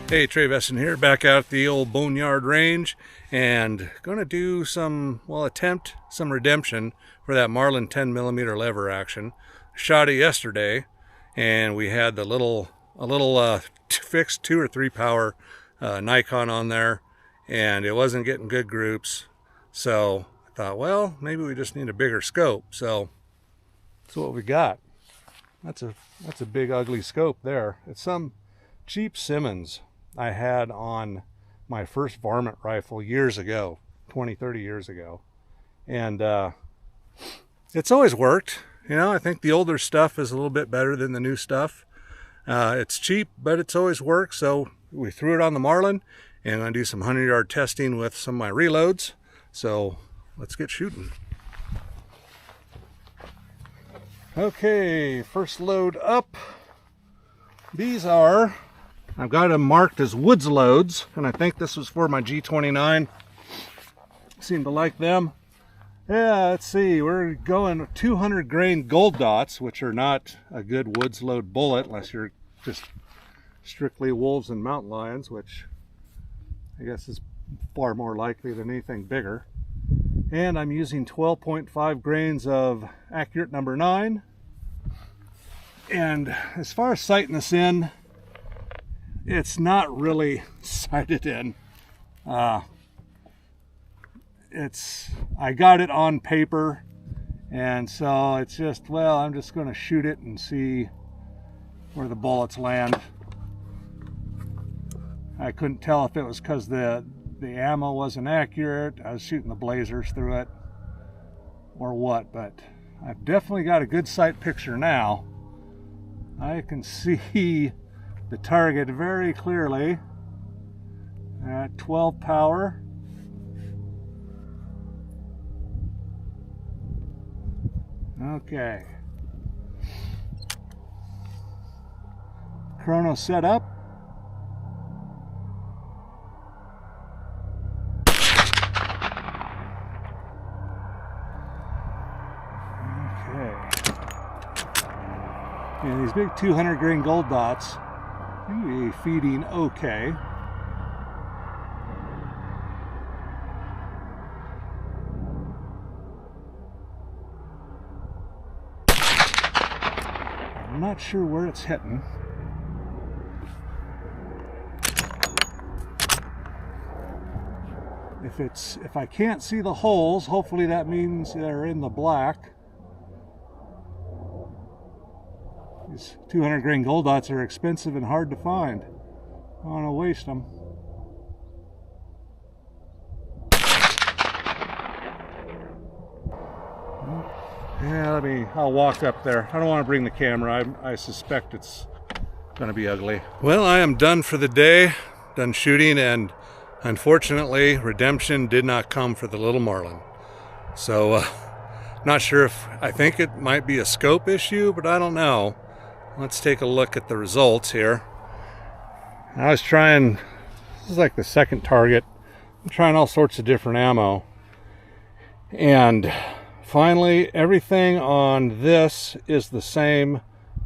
Hey, Trey Vesson here, back out at the old Boneyard range, and gonna do some, attempt some redemption for that Marlin 10mm lever action. Shot it yesterday, and we had the fixed 2 or 3 power Nikon on there, and it wasn't getting good groups. So I thought, well, maybe we just need a bigger scope. So that's what we got. That's a big ugly scope there. It's some cheap Simmons I had on my first varmint rifle years ago, 20-30 years ago, and it's always worked. You know, I think the older stuff is a little bit better than the new stuff. It's cheap, but it's always worked. So we threw it on the Marlin, and I'm gonna do some 100-yard testing with some of my reloads. So let's get shooting. Okay, first load up. These are, I've got them marked as woods loads, and I think this was for my G29. Seem to like them. Yeah, let's see, we're going 200 grain gold dots, which are not a good woods load bullet unless you're just strictly wolves and mountain lions, which I guess is far more likely than anything bigger. And I'm using 12.5 grains of accurate number 9. And as far as sighting this in, it's not really sighted in. I got it on paper, and so it's just, well, I'm just going to shoot it and see where the bullets land. I couldn't tell if it was because the ammo wasn't accurate, I was shooting the blazers through it, or what, but I've definitely got a good sight picture now. I can see the target very clearly at 12 power. Okay. Chrono set up. And these big 200 grain gold dots seem to be feeding okay. I'm not sure where it's hitting. If I can't see the holes, hopefully that means they're in the black. These 200 grain gold dots are expensive and hard to find. I don't want to waste them. Yeah, I'll walk up there. I don't want to bring the camera. I suspect it's going to be ugly. Well, I am done for the day, done shooting, and unfortunately, redemption did not come for the little Marlin. So, not sure if, I think it might be a scope issue, but I don't know. Let's take a look at the results here. I was trying, this is like the second target. I'm trying all sorts of different ammo. And finally, everything on this is the same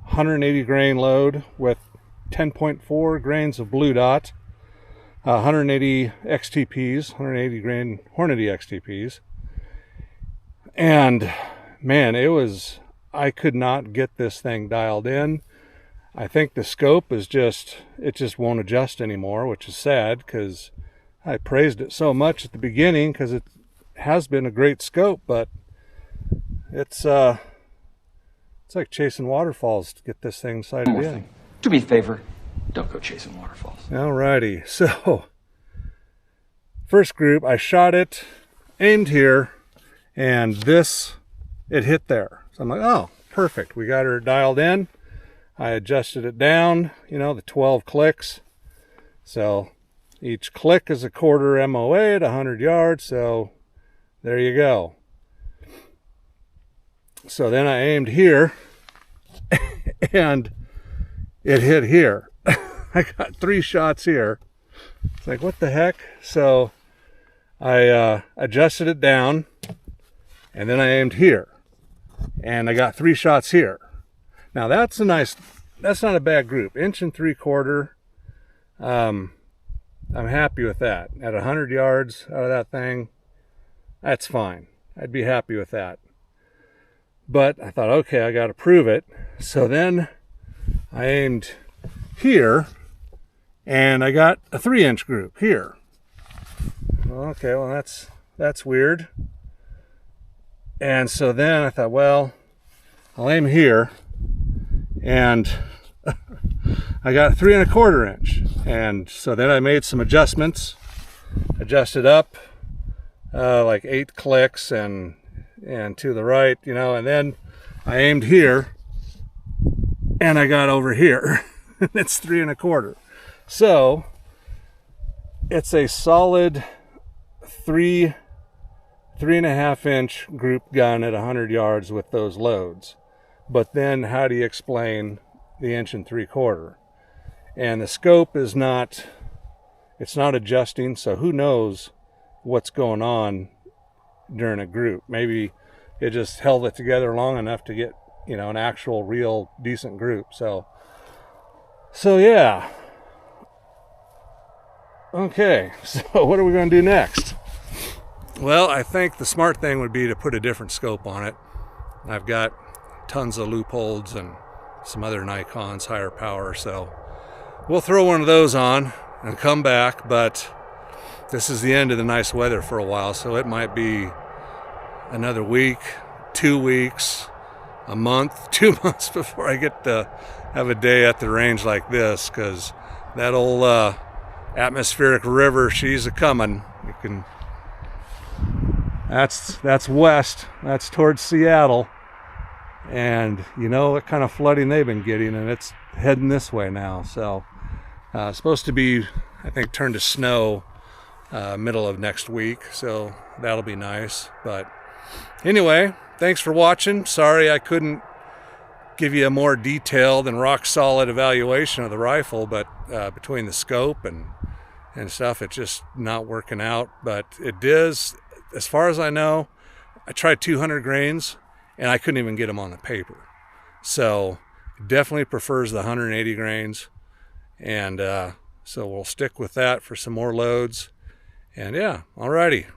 180 grain load with 10.4 grains of blue dot, 180 XTPs, 180 grain Hornady XTPs. And man, I could not get this thing dialed in. I think the scope is it just won't adjust anymore, which is sad because I praised it so much at the beginning because it has been a great scope, but it's like chasing waterfalls to get this thing sighted in. Do me a favor, don't go chasing waterfalls. Alrighty, so first group, I shot it, aimed here, and it hit there. So I'm like, oh, perfect. We got her dialed in. I adjusted it down, you know, the 12 clicks. So each click is a quarter MOA at 100 yards. So there you go. So then I aimed here and it hit here. I got 3 shots here. It's like, what the heck? So I adjusted it down and then I aimed here. And I got 3 shots here. Now that's not a bad group. 1 3/4, I'm happy with that. At 100 yards out of that thing, that's fine. I'd be happy with that. But I thought, okay, I got to prove it. So then I aimed here, and I got a 3-inch group here. Okay, well that's weird. And so then I thought, well, I'll aim here, and I got 3 1/4 inch. And so then I made some adjustments, adjusted up like 8 clicks and to the right, you know, and then I aimed here and I got over here. It's 3 1/4. So it's a solid 3.5 inch group gun at 100 yards with those loads. But then how do you explain the 1 3/4 inch? And the scope is not, it's not adjusting, so who knows what's going on during a group. Maybe it just held it together long enough to get, you know, an actual real decent group. So yeah. Okay, so what are we going to do next? Well, I think the smart thing would be to put a different scope on it. I've got tons of loopholes and some other Nikons, higher power, so we'll throw one of those on and come back, but this is the end of the nice weather for a while, so it might be another week, 2 weeks, a month, 2 months before I get to have a day at the range like this, because that old atmospheric river, she's a-coming. You can, that's west, that's towards Seattle, and you know what kind of flooding they've been getting, and it's heading this way now. So it's supposed to be, I think, turn to snow middle of next week, so that'll be nice. But anyway, thanks for watching. Sorry I couldn't give you a more detailed and rock solid evaluation of the rifle, but between the scope and stuff, it's just not working out. But it is, as far as I know, I tried 200 grains and I couldn't even get them on the paper. So it definitely prefers the 180 grains, and so we'll stick with that for some more loads. And yeah, alrighty.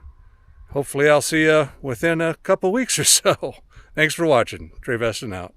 Hopefully I'll see you within a couple weeks or so. Thanks for watching. Trey Veston out.